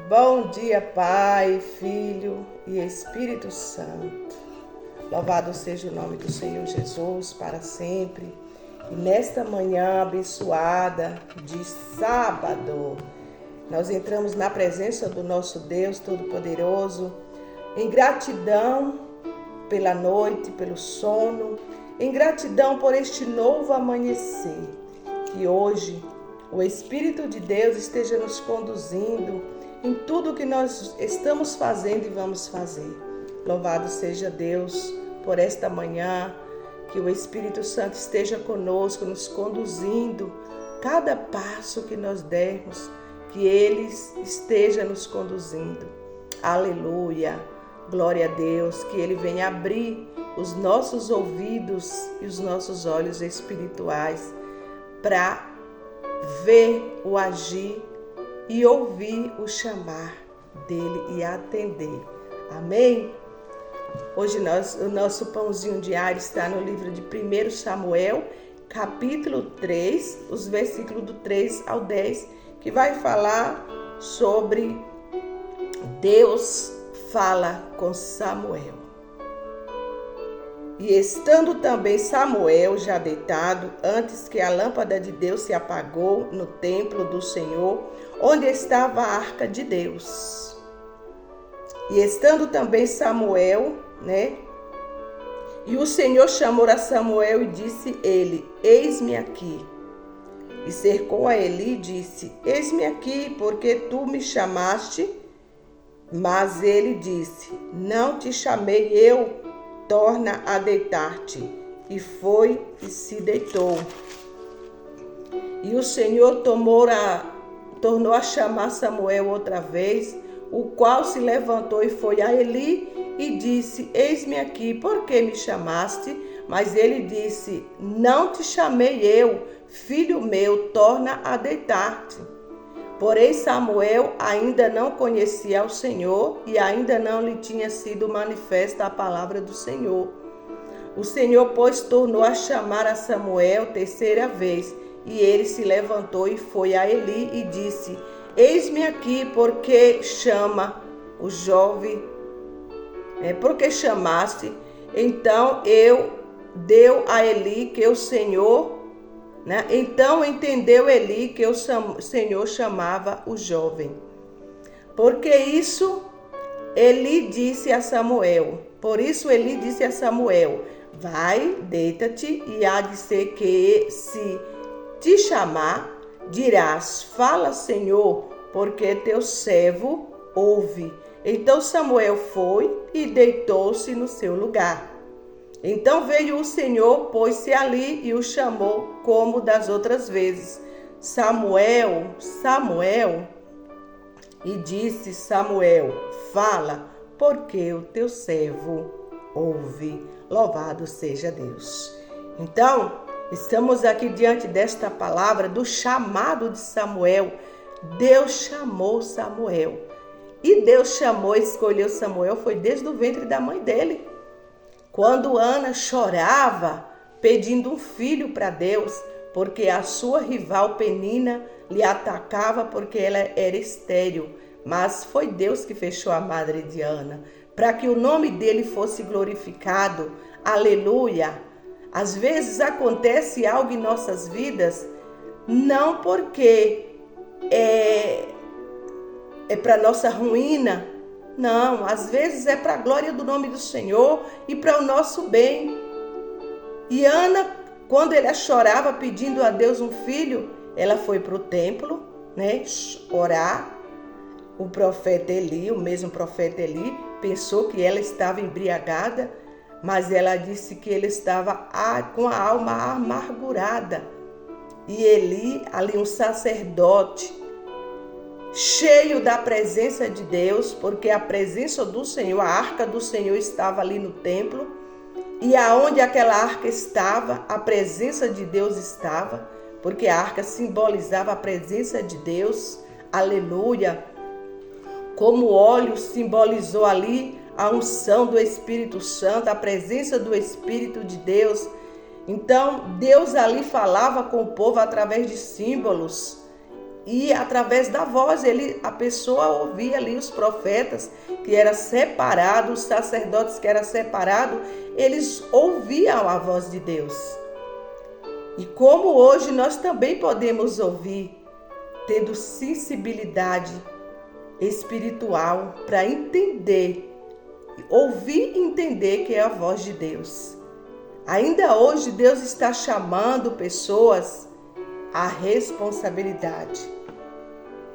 Bom dia, Pai, Filho e Espírito Santo. Louvado seja o nome do Senhor Jesus para sempre. E nesta manhã abençoada de sábado, nós entramos na presença do nosso Deus Todo-Poderoso, em gratidão pela noite, pelo sono, em gratidão por este novo amanhecer. Que hoje o Espírito de Deus esteja nos conduzindo em tudo que nós estamos fazendo e vamos fazer. Louvado seja Deus por esta manhã, que o Espírito Santo esteja conosco, nos conduzindo, cada passo que nós dermos, que Ele esteja nos conduzindo. Aleluia, glória a Deus, que Ele venha abrir os nossos ouvidos e os nossos olhos espirituais para ver o agir e ouvir o chamar dele e atender. Amém? Hoje o nosso pãozinho diário está no livro de 1 Samuel, capítulo 3, os versículos do 3 ao 10, que vai falar sobre Deus fala com Samuel. E estando também Samuel já deitado, antes que a lâmpada de Deus se apagou no templo do Senhor, onde estava a arca de Deus. E estando também Samuel, E o Senhor chamou a Samuel e disse ele: Eis-me aqui. E cercou a Eli e disse: Eis-me aqui, porque tu me chamaste. Mas ele disse: Não te chamei eu, torna a deitar-te. E foi e se deitou. E o Senhor tornou a chamar Samuel outra vez, o qual se levantou e foi a Eli e disse: Eis-me aqui, por que me chamaste? Mas ele disse: Não te chamei eu, filho meu, torna a deitar-te. Porém Samuel ainda não conhecia o Senhor e ainda não lhe tinha sido manifesta a palavra do Senhor. O Senhor, pois, tornou a chamar a Samuel terceira vez, e ele se levantou e foi a Eli e disse: Eis-me aqui, porque chama o jovem, porque chamaste. Então deu a Eli que o Senhor, Então entendeu Eli que o Senhor chamava o jovem. Por isso Eli disse a Samuel: Vai, deita-te, e há de ser que, se te chamar, dirás: Fala, Senhor, porque teu servo ouve. Então Samuel foi e deitou-se no seu lugar. Então veio o Senhor, pôs-se ali e o chamou como das outras vezes: Samuel, Samuel. E disse Samuel: Fala, porque o teu servo ouve. Louvado seja Deus. Então, estamos aqui diante desta palavra do chamado de Samuel. Deus chamou Samuel. E Deus escolheu Samuel, foi desde o ventre da mãe dele. Quando Ana chorava pedindo um filho para Deus, porque a sua rival Penina lhe atacava porque ela era estéril. Mas foi Deus que fechou a madre de Ana, para que o nome dele fosse glorificado. Aleluia! Às vezes acontece algo em nossas vidas, não porque é para nossa ruína, não, às vezes é para a glória do nome do Senhor e para o nosso bem. E Ana, quando ela chorava pedindo a Deus um filho, ela foi para o templo, orar. O mesmo profeta Eli, pensou que ela estava embriagada, mas ela disse que ele estava com a alma amargurada. E Eli, ali um sacerdote, cheio da presença de Deus, porque a presença do Senhor, a arca do Senhor estava ali no templo, e aonde aquela arca estava, a presença de Deus estava, porque a arca simbolizava a presença de Deus. Aleluia! Como o óleo simbolizou ali a unção do Espírito Santo, a presença do Espírito de Deus. Então, Deus ali falava com o povo através de símbolos. E através da voz, a pessoa ouvia ali os profetas que eram separados, os sacerdotes que eram separados, eles ouviam a voz de Deus. E como hoje nós também podemos ouvir, tendo sensibilidade espiritual para entender, ouvir e entender que é a voz de Deus. Ainda hoje Deus está chamando pessoas à responsabilidade.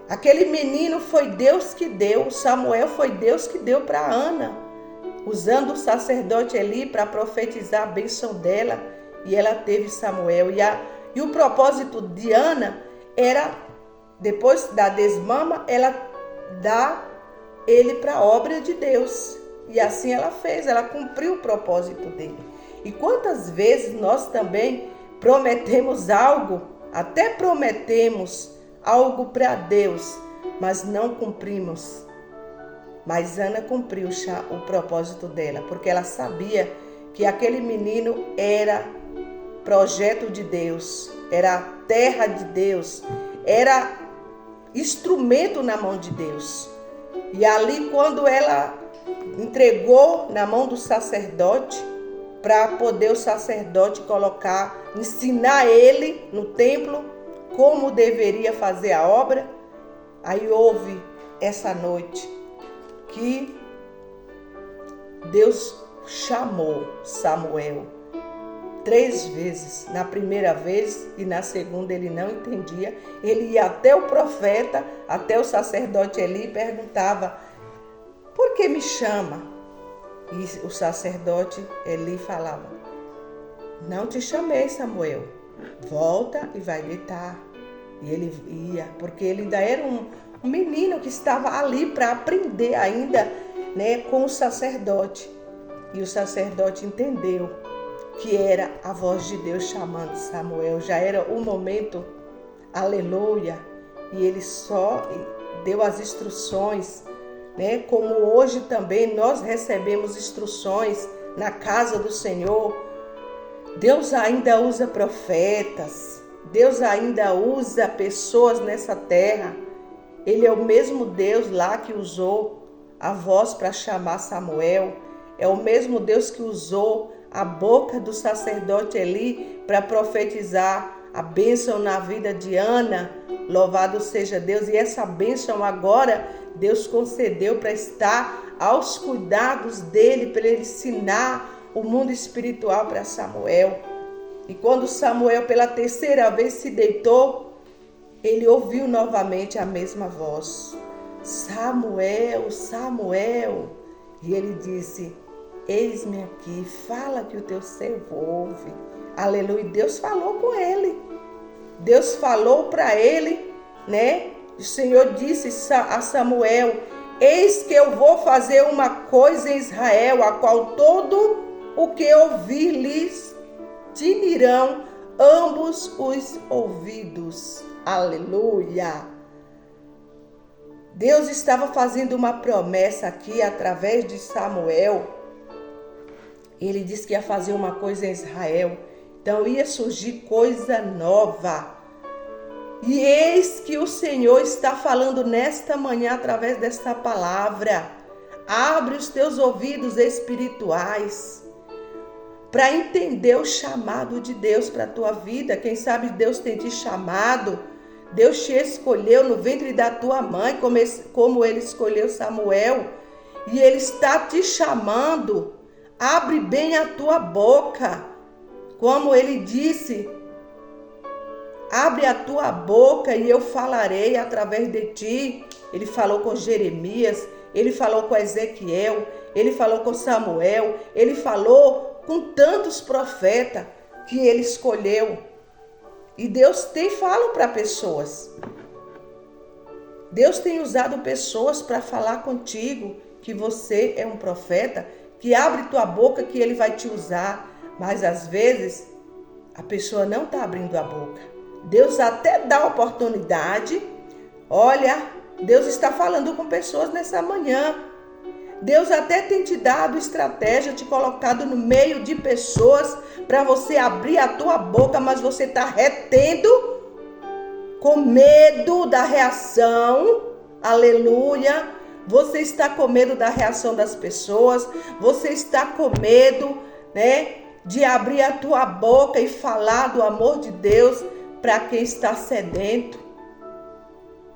Aquele menino foi Deus que deu, Samuel foi Deus que deu para Ana, usando o sacerdote Eli para profetizar a bênção dela, e ela teve Samuel. E o propósito de Ana era, depois da desmama, ela dar ele para a obra de Deus. E assim ela fez, ela cumpriu o propósito dele. E quantas vezes nós também prometemos algo, até prometemos algo para Deus, mas não cumprimos. Mas Ana cumpriu o propósito dela, porque ela sabia que aquele menino era projeto de Deus, era terra de Deus, era instrumento na mão de Deus. E ali, quando ela entregou na mão do sacerdote, para poder o sacerdote ensinar ele no templo como deveria fazer a obra, aí houve essa noite que Deus chamou Samuel 3 vezes. Na primeira vez e na segunda ele não entendia. Ele ia até o profeta, até o sacerdote Eli, e perguntava: por que me chama? E o sacerdote Eli falava: não te chamei, Samuel, volta e vai deitar. E ele ia, porque ele ainda era um menino que estava ali para aprender ainda, com o sacerdote. E o sacerdote entendeu que era a voz de Deus chamando Samuel. Já era o momento, aleluia. E ele só deu as instruções, como hoje também nós recebemos instruções na casa do Senhor. Deus ainda usa profetas, Deus ainda usa pessoas nessa terra. Ele é o mesmo Deus lá que usou a voz para chamar Samuel. É o mesmo Deus que usou a boca do sacerdote Eli para profetizar a bênção na vida de Ana. Louvado seja Deus. E essa bênção agora Deus concedeu para estar aos cuidados dele, para ele ensinar o mundo espiritual para Samuel. E quando Samuel pela 3ª vez se deitou, ele ouviu novamente a mesma voz: Samuel, Samuel. E ele disse: eis-me aqui, fala que o teu servo ouve. Aleluia. Deus falou com ele. Deus falou para ele, O Senhor disse a Samuel: eis que eu vou fazer uma coisa em Israel, a qual todo o que ouvir lhes tinirão ambos os ouvidos. Aleluia. Deus estava fazendo uma promessa aqui através de Samuel. Ele disse que ia fazer uma coisa em Israel. Então ia surgir coisa nova. E eis que o Senhor está falando nesta manhã através desta palavra. Abre os teus ouvidos espirituais para entender o chamado de Deus para a tua vida. Quem sabe Deus tem te chamado. Deus te escolheu no ventre da tua mãe, como ele escolheu Samuel. E ele está te chamando. Abre bem a tua boca. Como ele disse: abre a tua boca e eu falarei através de ti. Ele falou com Jeremias, ele falou com Ezequiel, ele falou com Samuel, ele falou com tantos profetas que ele escolheu. E Deus fala para pessoas. Deus tem usado pessoas para falar contigo que você é um profeta, que abre tua boca que ele vai te usar. Mas às vezes a pessoa não está abrindo a boca. Deus até dá oportunidade. Olha, Deus está falando com pessoas nessa manhã. Deus até tem te dado estratégia, te colocado no meio de pessoas para você abrir a tua boca, mas você está retendo com medo da reação, aleluia. Você está com medo da reação das pessoas, você está com medo, né, de abrir a tua boca e falar do amor de Deus para quem está sedento.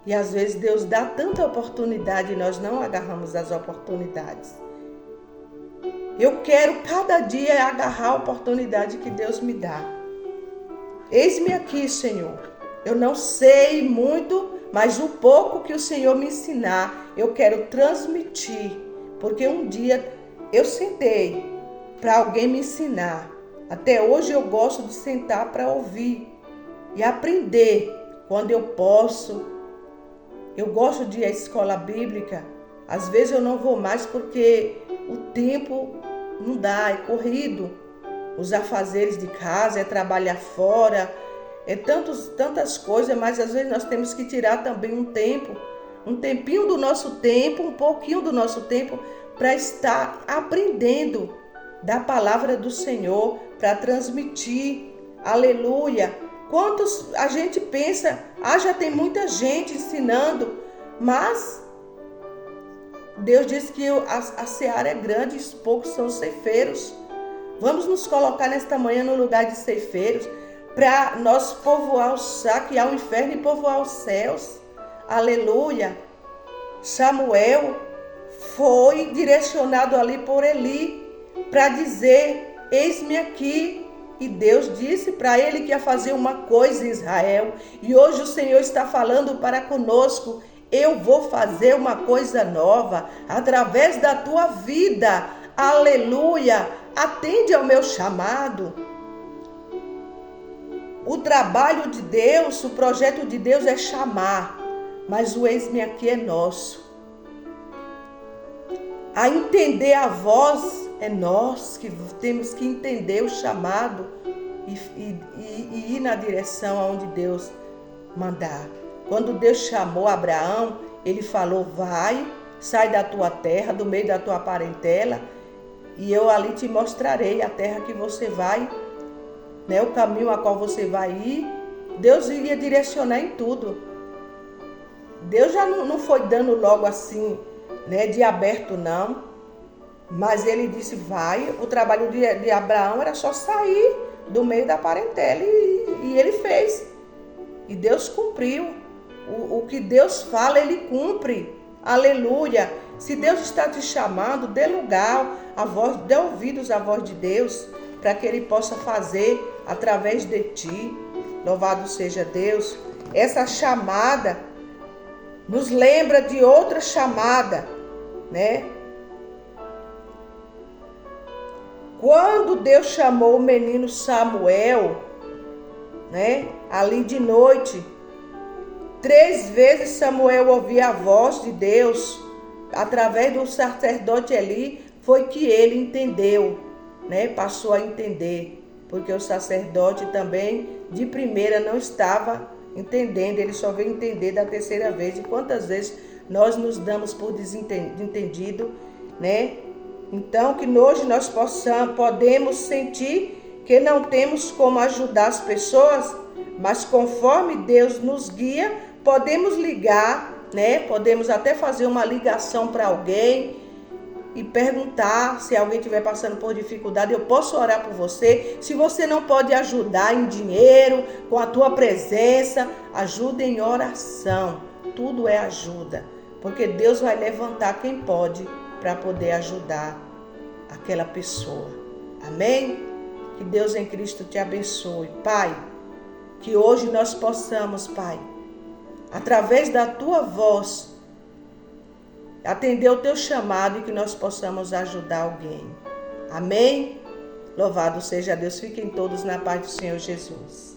E às vezes Deus dá tanta oportunidade e nós não agarramos as oportunidades. Eu quero cada dia agarrar a oportunidade que Deus me dá. Eis-me aqui, Senhor. Eu não sei muito, mas o pouco que o Senhor me ensinar, eu quero transmitir. Porque um dia eu sentei para alguém me ensinar. Até hoje eu gosto de sentar para ouvir e aprender quando eu posso. Eu gosto de ir à escola bíblica. Às vezes eu não vou mais porque o tempo não dá, é corrido. Os afazeres de casa, é trabalhar fora, é tantas coisas, mas às vezes nós temos que tirar também um tempinho do nosso tempo, um pouquinho do nosso tempo, para estar aprendendo da palavra do Senhor, para transmitir. Aleluia! Quantos a gente pensa, já tem muita gente ensinando, mas Deus diz que a seara é grande e poucos são os ceifeiros. Vamos nos colocar nesta manhã no lugar de ceifeiros, para nós povoar, saquear o inferno e povoar os céus. Aleluia! Samuel foi direcionado ali por Eli para dizer: eis-me aqui. E Deus disse para ele que ia fazer uma coisa em Israel. E hoje o Senhor está falando para conosco: eu vou fazer uma coisa nova através da tua vida. Aleluia! Atende ao meu chamado. O trabalho de Deus, o projeto de Deus é chamar, mas o eis-me aqui é nosso. A entender a voz é nós que temos que entender o chamado e ir na direção aonde Deus mandar. Quando Deus chamou Abraão, ele falou: vai, sai da tua terra, do meio da tua parentela, e eu ali te mostrarei a terra que você vai, né, o caminho a qual você vai ir. Deus iria direcionar em tudo. Deus já não foi dando logo assim, né, de aberto não, mas ele disse: vai. O trabalho de Abraão era só sair do meio da parentela, e ele fez, e Deus cumpriu. O que Deus fala, ele cumpre. Aleluia! Se Deus está te chamando, dê lugar, dê ouvidos à voz de Deus, para que ele possa fazer através de ti. Louvado seja Deus. Essa chamada nos lembra de outra chamada, né? Quando Deus chamou o menino Samuel, né, ali de noite, 3 vezes Samuel ouvia a voz de Deus. Através do sacerdote Eli, foi que ele entendeu, né? Passou a entender, porque o sacerdote também de primeira não estava entendendo, ele só veio entender da 3ª vez. E quantas vezes nós nos damos por desentendido, né? Então, que hoje nós podemos sentir que não temos como ajudar as pessoas, mas conforme Deus nos guia, podemos ligar, né? Podemos até fazer uma ligação para alguém e perguntar se alguém estiver passando por dificuldade: eu posso orar por você? Se você não pode ajudar em dinheiro, com a tua presença, ajuda em oração. Tudo é ajuda, porque Deus vai levantar quem pode para poder ajudar aquela pessoa. Amém? Que Deus em Cristo te abençoe. Pai, que hoje nós possamos, Pai, através da tua voz, atender o teu chamado, e que nós possamos ajudar alguém. Amém? Louvado seja Deus. Fiquem todos na paz do Senhor Jesus.